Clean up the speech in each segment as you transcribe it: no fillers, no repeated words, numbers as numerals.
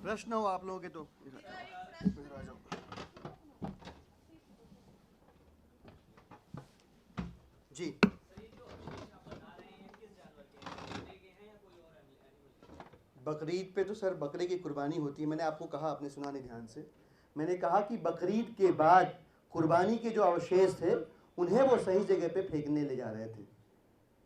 प्रश्न हो आप लोगों के तो इधर आ जाओ। जी बकरीद पे तो सर बकरे की कुर्बानी होती है। मैंने आपको कहा, आपने सुना नहीं ध्यान से, मैंने कहा कि बकरीद के बाद कुर्बानी के जो अवशेष थे उन्हें वो सही जगह पे फेंकने ले जा रहे थे।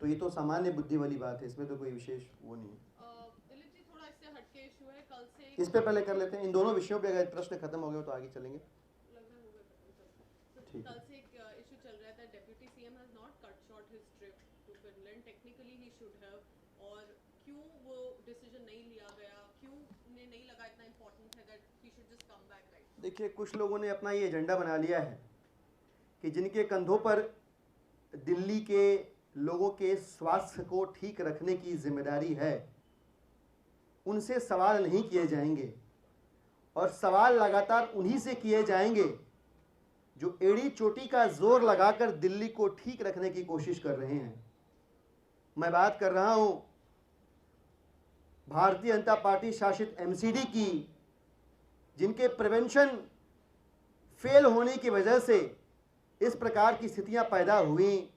तो ये तो सामान्य बुद्धि वाली बात है, इसमें तो कोई विशेष वो नहीं है। थोड़ा इससे हटके इशू है। कल से इस पे पहले कर लेते हैं, इन दोनों विषयों पे अगर प्रश्न खत्म हो गए तो आगे चलेंगे। ठीक है। कल से एक इशू चल रहा था, deputy CM has not cut short his trip to Finland, technically he should have, और क्यों वो डिसीजन नहीं लिया गया, क्यों उन्हें नहीं लगा इतना इंपॉर्टेंट है that he should just come back right. देखिए, कुछ लोगों ने अपना ये एजेंडा बना लिया है कि जिनके कंधों पर दिल्ली के लोगों के स्वास्थ्य को ठीक रखने की जिम्मेदारी है, उनसे सवाल नहीं किए जाएंगे, और सवाल लगातार उन्हीं से किए जाएंगे जो एड़ी चोटी का जोर लगाकर दिल्ली को ठीक रखने की कोशिश कर रहे हैं। मैं बात कर रहा हूं भारतीय जनता पार्टी शासित एमसीडी की, जिनके प्रिवेंशन फेल होने की वजह से इस प्रकार की स्थितियां पैदा हुई,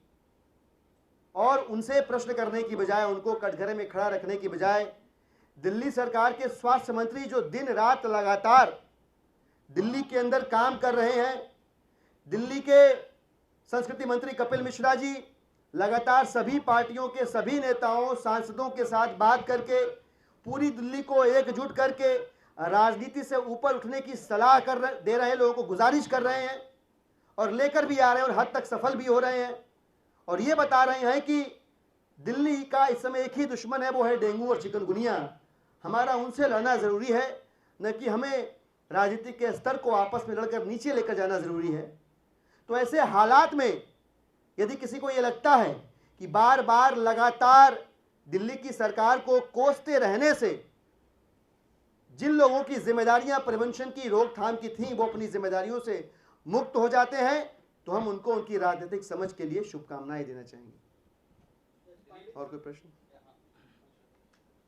और उनसे प्रश्न करने की बजाय, उनको कटघरे में खड़ा रखने की बजाय दिल्ली सरकार के स्वास्थ्य मंत्री जो दिन रात लगातार दिल्ली के अंदर काम कर रहे हैं, दिल्ली के संस्कृति मंत्री कपिल मिश्रा जी लगातार सभी पार्टियों के सभी नेताओं सांसदों के साथ बात करके पूरी दिल्ली को एकजुट करके राजनीति से ऊपर उठने की सलाह दे रहे हैं, लोगों को गुजारिश कर रहे हैं और लेकर भी आ रहे हैं, और हद तक सफल भी हो रहे हैं। और ये बता रहे हैं कि दिल्ली का इस समय एक ही दुश्मन है, वो है डेंगू और चिकनगुनिया। हमारा उनसे लड़ना ज़रूरी है, न कि हमें राजनीति के स्तर को आपस में लड़कर नीचे लेकर जाना ज़रूरी है। तो ऐसे हालात में यदि किसी को ये लगता है कि बार बार लगातार दिल्ली की सरकार को कोसते रहने से जिन लोगों की जिम्मेदारियां प्रिवेंशन की, रोकथाम की थी, वो अपनी जिम्मेदारियों से मुक्त हो जाते हैं, तो हम उनको उनकी राजनीतिक समझ के लिए शुभकामनाएं देना चाहेंगे। और कोई प्रश्न?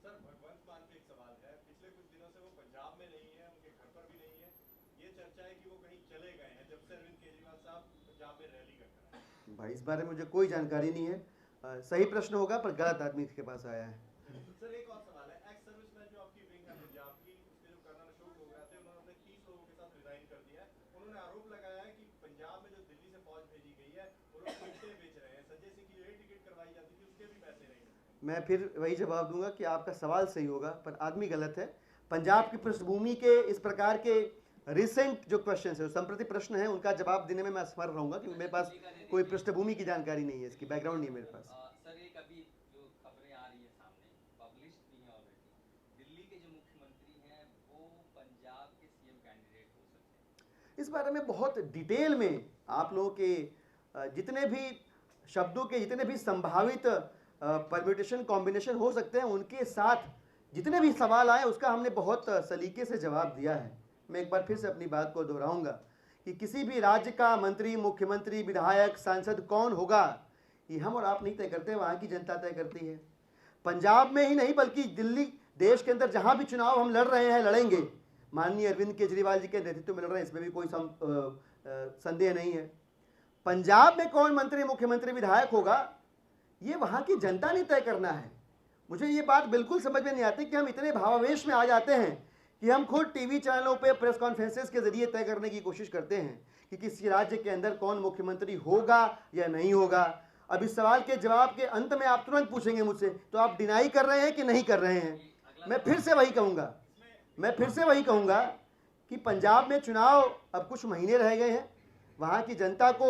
सर, भगवंत मान के एक सवाल है। पिछले कुछ दिनों से वो पंजाब में नहीं है, उनके घर पर भी नहीं है। ये चर्चा है कि वो कहीं चले गए हैं जब से अरविंद केजरीवाल साहब पंजाब में रैली करते हैं। भाई, इस बारे में मुझे कोई जानकारी नहीं है। सही प्रश्न होगा पर गलत आदमी के पास आया है। सर, एक और सवाल है। एक्स सर्विसमैन जो आपकी विंग है पंजाब की, उसके जो कर्नल अशोक लोगरा थे, उन्होंने 30 लोगों के साथ रिजाइन कर दिया है। उन्होंने आरोप लगाया है कि पंजाब में जो दिल्ली से फौज भेजी गई है, वो लोग टिकटें बेच रहे हैं। संजय सिंह की जो टिकट करवाई जाती थी, उसके भी पैसे नहीं मिलते। मैं फिर वही जवाब दूंगा कि आपका सवाल सही होगा पर आदमी गलत है। पंजाब की पृष्ठभूमि के इस प्रकार के रिसेंट जो क्वेश्चन है, संप्रति प्रश्न है, उनका जवाब देने में मैं असमर्थ रहूंगा क्योंकि मेरे पास कोई पृष्ठभूमि की जानकारी नहीं है, इसकी बैकग्राउंड नहीं है मेरे पास। सर, एक अभी जो खबरें आ रही है सामने, पब्लिश भी है ऑलरेडी, दिल्ली के जो मुख्यमंत्री हैं वो पंजाब के सीएम कैंडिडेट हो सकते हैं। इस बारे में बहुत डिटेल में आप लोगों के जितने भी शब्दों के जितने भी संभावित परम्यूटेशन कॉम्बिनेशन हो सकते हैं, उनके साथ जितने भी सवाल आए उसका हमने बहुत सलीके से जवाब दिया है। मैं एक बार फिर से अपनी बात को दोहराऊंगा कि किसी भी राज्य का मंत्री, मुख्यमंत्री, विधायक, सांसद कौन होगा, ये हम और आप नहीं तय करते, वहाँ की जनता तय करती है। पंजाब में ही नहीं बल्कि दिल्ली, देश के अंदर जहाँ भी चुनाव हम लड़ रहे हैं, लड़ेंगे, माननीय अरविंद केजरीवाल जी के नेतृत्व में लड़ रहे हैं, इसमें भी कोई संदेह नहीं है। पंजाब में कौन मंत्री, मुख्यमंत्री, विधायक होगा, ये वहाँ की जनता ने तय करना है। मुझे ये बात बिल्कुल समझ में नहीं आती कि हम इतने भावावेश में आ जाते हैं कि हम खुद टीवी चैनलों पे प्रेस कॉन्फ्रेंसेस के जरिए तय करने की कोशिश करते हैं कि किसी राज्य के अंदर कौन मुख्यमंत्री होगा या नहीं होगा। अब इस सवाल के जवाब के अंत में आप तुरंत पूछेंगे मुझसे, तो आप डिनाई कर रहे हैं कि नहीं कर रहे हैं। मैं फिर से वही कहूँगा कि पंजाब में चुनाव अब कुछ महीने रह गए हैं, वहाँ की जनता को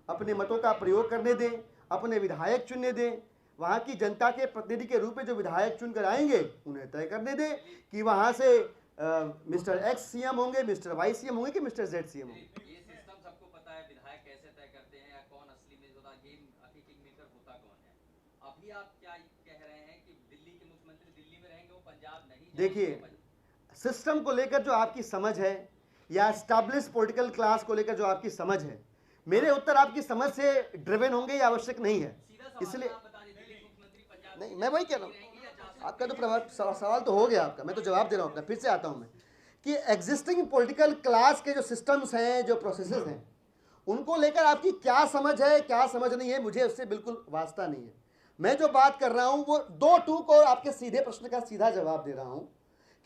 अपने मतों का प्रयोग करने दें, अपने विधायक चुनने दें। वहाँ की जनता के प्रतिनिधि के रूप में जो विधायक चुनकर आएंगे उन्हें तय करने दें कि वहाँ से मिस्टर एक्स सीएम होंगे, मिस्टर वाई सीएम होंगे कि मिस्टर जेड सीएम होंगे। ये सिस्टम सबको पता है, विधायक कैसे तय करते हैं या कौन असली में होता, गेम किंग मेकर होता कौन है। अभी आप क्या कह रहे हैं कि दिल्ली के मुख्यमंत्री दिल्ली में रहेंगे, वो पंजाब नहीं जाएंगे? देखिए, सिस्टम को लेकर जो आपकी समझ है या एस्टैब्लिश पॉलिटिकल क्लास को लेकर जो आपकी समझ है, मेरे उत्तर आपकी समझ से ड्रिवन होंगे या आवश्यक नहीं है। इसलिए नहीं, मैं वही कह रहा हूँ, आपका तो सवाल तो हो गया आपका, मैं तो जवाब दे रहा हूँ अपना, फिर से आता हूँ मैं। कि एग्जिस्टिंग पॉलिटिकल क्लास के जो सिस्टम्स हैं, जो प्रोसेसेस हैं, उनको लेकर आपकी क्या समझ है, क्या समझ नहीं है, मुझे उससे बिल्कुल वास्ता नहीं है। मैं जो बात कर रहा हूं वो दो टूक और आपके सीधे प्रश्न का सीधा जवाब दे रहा हूं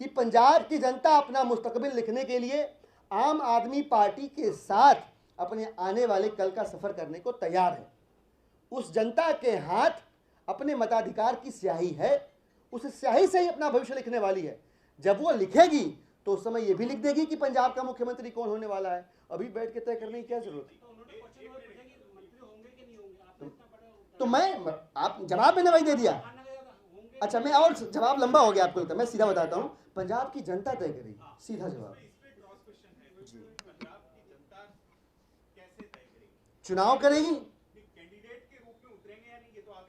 कि पंजाब की जनता अपना मुस्तकबिल लिखने के लिए आम आदमी पार्टी के साथ अपने आने वाले कल का सफर करने को तैयार है। उस जनता के हाथ अपने मताधिकार की स्याही है, उस स्याही से ही अपना भविष्य लिखने वाली है। जब वो लिखेगी तो उस समय ये भी लिख देगी कि पंजाब का मुख्यमंत्री कौन होने वाला है। अभी बैठ के तय करने की क्या जरूरत है? तो मैं, आप जवाब मैंने वही दे दिया। अच्छा, मैं और जवाब लंबा हो गया आपको, मैं सीधा बताता हूं, पंजाब की जनता तय करेगी, सीधा जवाब। चुनाव करेगी,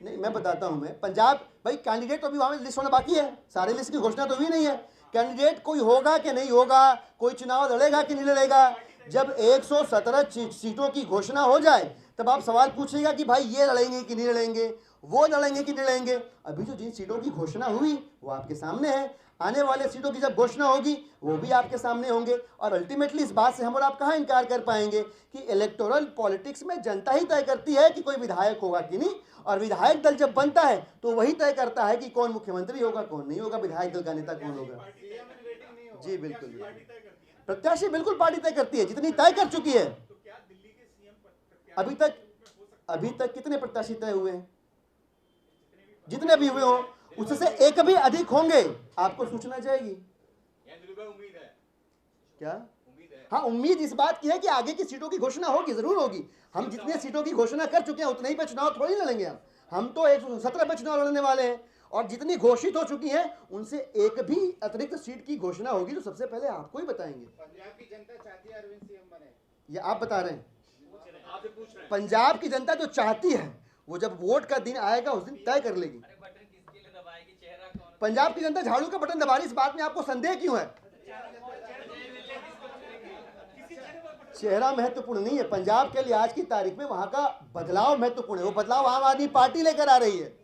नहीं मैं बताता हूं। मैं पंजाब, भाई कैंडिडेट तो अभी वहां लिस्ट होना बाकी है, सारे लिस्ट की घोषणा तो हुई नहीं है। कैंडिडेट कोई होगा कि नहीं होगा, कोई चुनाव लड़ेगा कि नहीं लड़ेगा, जब 117 सीटों की घोषणा हो जाए तब आप सवाल पूछिएगा कि भाई ये लड़ेंगे कि नहीं लड़ेंगे, वो लड़ेंगे कि नहीं लड़ेंगे। अभी जो जिन सीटों की घोषणा हुई वो आपके सामने है, आने वाले सीटों की जब घोषणा होगी वो भी आपके सामने होंगे। और अल्टीमेटली इस बात से हम और आप कहाँ इनकार कर पाएंगे कि इलेक्टोरल पॉलिटिक्स में जनता ही तय करती है कि कोई विधायक होगा कि नहीं, और विधायक दल जब बनता है तो वही तय करता है कि कौन मुख्यमंत्री होगा कौन नहीं होगा, विधायक दल का नेता कौन होगा। जी बिल्कुल, प्रत्याशी बिल्कुल पार्टी तय करती है, जितनी तय कर चुकी है। अभी तक कितने प्रत्याशी तय हुए हैं? जितने भी हुए हो उससे एक भी अधिक होंगे, आपको सूचना जाएगी। क्या? हाँ, उम्मीद इस बात की है कि आगे की सीटों की घोषणा होगी, जरूर होगी। हम जितने सीटों की घोषणा कर चुके हैं उतने ही पे चुनाव थोड़ी लड़ेंगे हम तो 117 पे चुनाव लड़ने वाले हैं, और जितनी घोषित हो चुकी हैं उनसे एक भी अतिरिक्त सीट की घोषणा होगी तो सबसे पहले आपको ही बताएंगे। पंजाब की जनता चाहती है अरविंद सीएम बने, ये आप बता रहे हैं? पंजाब की जनता जो चाहती है वो जब वोट का दिन आएगा उस दिन तय कर लेगी। पंजाब की जनता झाड़ू का बटन दबा रही, इस बात में आपको संदेह क्यों है? चेहरा महत्वपूर्ण नहीं है पंजाब के लिए आज की तारीख में, वहां का बदलाव महत्वपूर्ण है। वो बदलाव आम आदमी पार्टी लेकर आ रही है।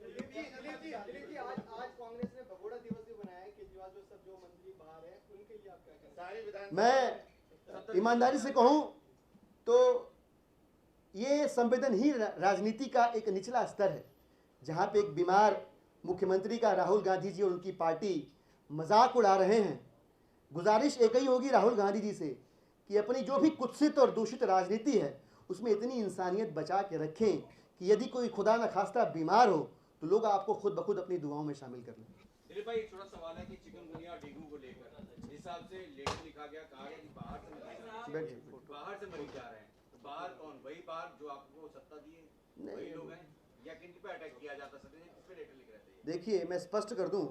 मैं ईमानदारी से कहूं तो ये संवेदनहीन राजनीति का एक निचला स्तर है, जहां पे एक बीमार मुख्यमंत्री का राहुल गांधी जी और उनकी पार्टी मजाक उड़ा रहे हैं। गुजारिश एक ही होगी राहुल गांधी जी से कि अपनी जो भी कुत्सित और दूषित राजनीति है उसमें इतनी इंसानियत बचा के रखें कि यदि कोई खुदा न खास्ता बीमार हो तो लोग आपको खुद ब खुद अपनी दुआओं में शामिल कर लें। दिलीप भाई, एक छोटा सवाल है कि चिकनगुनिया और डेंगू को लेकर जिस हिसाब से लेटर लिखा गया, कहा गया कि बाहर से मरीज जा रहे हैं, तो बाहर कौन? वही बाहर जो आपको सत्ता दिए वही लोग हैं, या किन पे अटैक किया जाता है? किस पे लेटर लिख रहे थे? देखिए, मैं स्पष्ट कर दूं,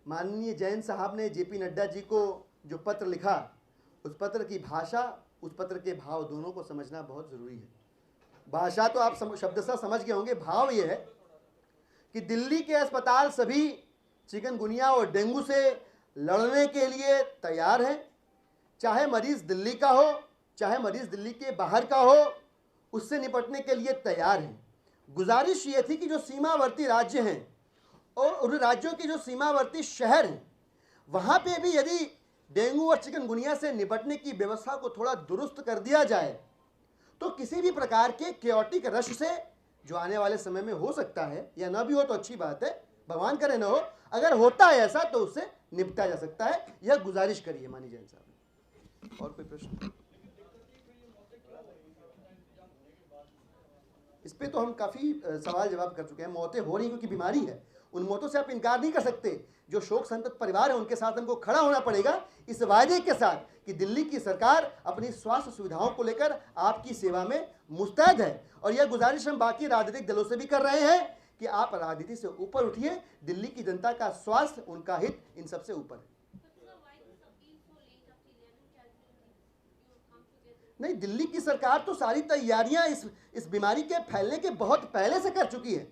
माननीय जैन साहब ने जेपी नड्डा जी को जो पत्र लिखा, उस पत्र की भाषा, उस पत्र के भाव दोनों को समझना बहुत जरूरी है। भाषा तो आप शब्दशः समझ गए होंगे, भाव ये है कि दिल्ली के अस्पताल सभी चिकनगुनिया और डेंगू से लड़ने के लिए तैयार हैं, चाहे मरीज दिल्ली का हो चाहे मरीज दिल्ली के बाहर का हो, उससे निपटने के लिए तैयार हैं। गुजारिश ये थी कि जो सीमावर्ती राज्य हैं और उन राज्यों के जो सीमावर्ती शहर हैं वहाँ पे भी यदि डेंगू और चिकनगुनिया से निपटने की व्यवस्था को थोड़ा दुरुस्त कर दिया जाए तो किसी भी प्रकार के केओटिक रश से जो आने वाले समय में हो सकता है, या ना भी हो तो अच्छी बात है, भगवान करे ना हो, अगर होता है ऐसा तो उससे निपटा जा सकता है। यह गुजारिश करिए मानी जैन साहब ने। और कोई प्रश्न? इस पे तो हम काफ़ी सवाल जवाब कर चुके हैं। मौतें हो रही क्योंकि बीमारी है, उन मौतों से आप इनकार नहीं कर सकते। जो शोक संतप्त परिवार है उनके साथ हमको खड़ा होना पड़ेगा, इस वायदे के साथ कि दिल्ली की सरकार अपनी स्वास्थ्य सुविधाओं को लेकर आपकी सेवा में मुस्तैद है। और यह गुजारिश हम बाकी राजनीतिक दलों से भी कर रहे हैं कि आप राजनीति से ऊपर उठिए, दिल्ली की जनता का स्वास्थ्य, उनका हित इन सबसे ऊपर है। नहीं, दिल्ली की सरकार तो सारी तैयारियां इस बीमारी के फैलने के बहुत पहले से कर चुकी है।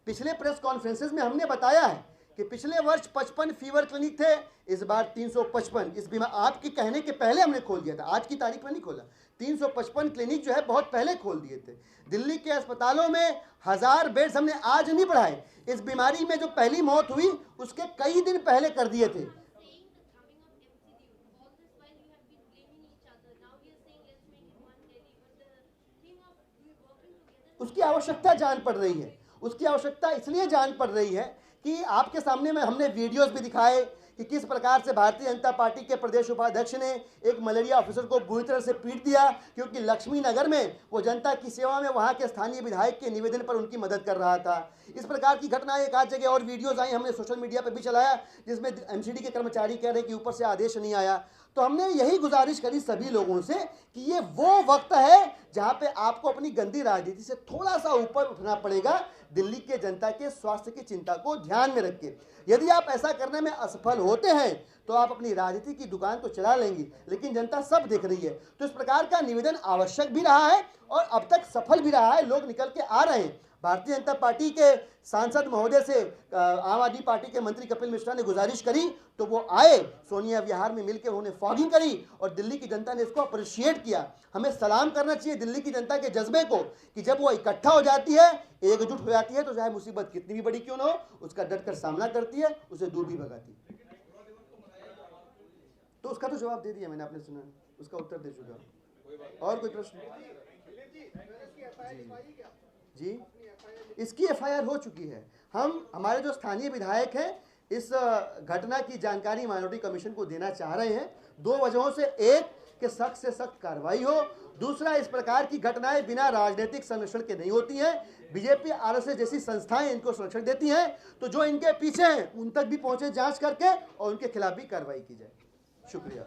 पिछले प्रेस कॉन्फ्रेंसेस में हमने बताया है कि पिछले वर्ष 55 फीवर क्लिनिक थे, इस बार 355। इस बीमारी आपके कहने के पहले हमने खोल दिया था, आज की तारीख में नहीं खोला। 355 क्लिनिक जो है बहुत पहले खोल दिए थे। दिल्ली के अस्पतालों में 1000 बेड्स हमने आज नहीं बढ़ाए। इस बीमारी में जो पहली मौत हुई उसके कई दिन पहले कर दिए थे। उसकी आवश्यकता जान पड़ रही है। उसकी आवश्यकता इसलिए जान पड़ रही है कि आपके सामने में हमने वीडियोस भी दिखाए कि किस प्रकार से भारतीय जनता पार्टी के प्रदेश उपाध्यक्ष ने एक मलेरिया ऑफिसर को बुरी तरह से पीट दिया, क्योंकि लक्ष्मी नगर में वो जनता की सेवा में वहाँ के स्थानीय विधायक के निवेदन पर उनकी मदद कर रहा था। इस प्रकार की घटनाएं एक आध जगह और वीडियोस आई, हमने सोशल मीडिया पर भी चलाया, जिसमें एमसीडी के कर्मचारी कह रहे कि ऊपर से आदेश नहीं आया। तो हमने यही गुजारिश करी सभी लोगों से कि ये वो वक्त है जहाँ पे आपको अपनी गंदी राजनीति से थोड़ा सा ऊपर उठना पड़ेगा, दिल्ली के जनता के स्वास्थ्य की चिंता को ध्यान में रख के। यदि आप ऐसा करने में असफल होते हैं तो आप अपनी राजनीति की दुकान तो चला लेंगी, लेकिन जनता सब देख रही है। तो इस प्रकार का निवेदन आवश्यक भी रहा है और अब तक सफल भी रहा है, लोग निकल के आ रहे हैं। भारतीय जनता पार्टी के सांसद महोदय से आम आदमी पार्टी के मंत्री कपिल मिश्रा ने गुजारिश करी तो वो आए, सोनिया विहार में मिलकर उन्होंने फॉगिंग करी और दिल्ली की जनता ने इसको अप्रिशिएट किया। हमें सलाम करना चाहिए दिल्ली की जनता के जज्बे को कि जब वो इकट्ठा हो जाती है, एकजुट हो जाती है, तो चाहे मुसीबत कितनी भी बड़ी क्यों ना हो, उसका डट कर सामना करती है, उसे दूर भी भगाती है। तो उसका तो जवाब दे दिया मैंने, आपने सुना, उसका उत्तर दे चुका। और कोई प्रश्न? जी, इसकी एफआईआर हो चुकी है। हमारे जो स्थानीय विधायक हैं इस घटना की जानकारी माइनॉरिटी कमीशन को देना चाह रहे हैं, दो वजहों से। एक कि सख्त से सख्त कार्रवाई हो, दूसरा इस प्रकार की घटनाएं बिना राजनीतिक संरक्षण के नहीं होती हैं। बीजेपी आरएसएस जैसी संस्थाएं इनको संरक्षण देती हैं, तो जो इनके पीछे हैं उन तक भी पहुंचे जांच करके और उनके खिलाफ भी कार्रवाई की जाए। शुक्रिया।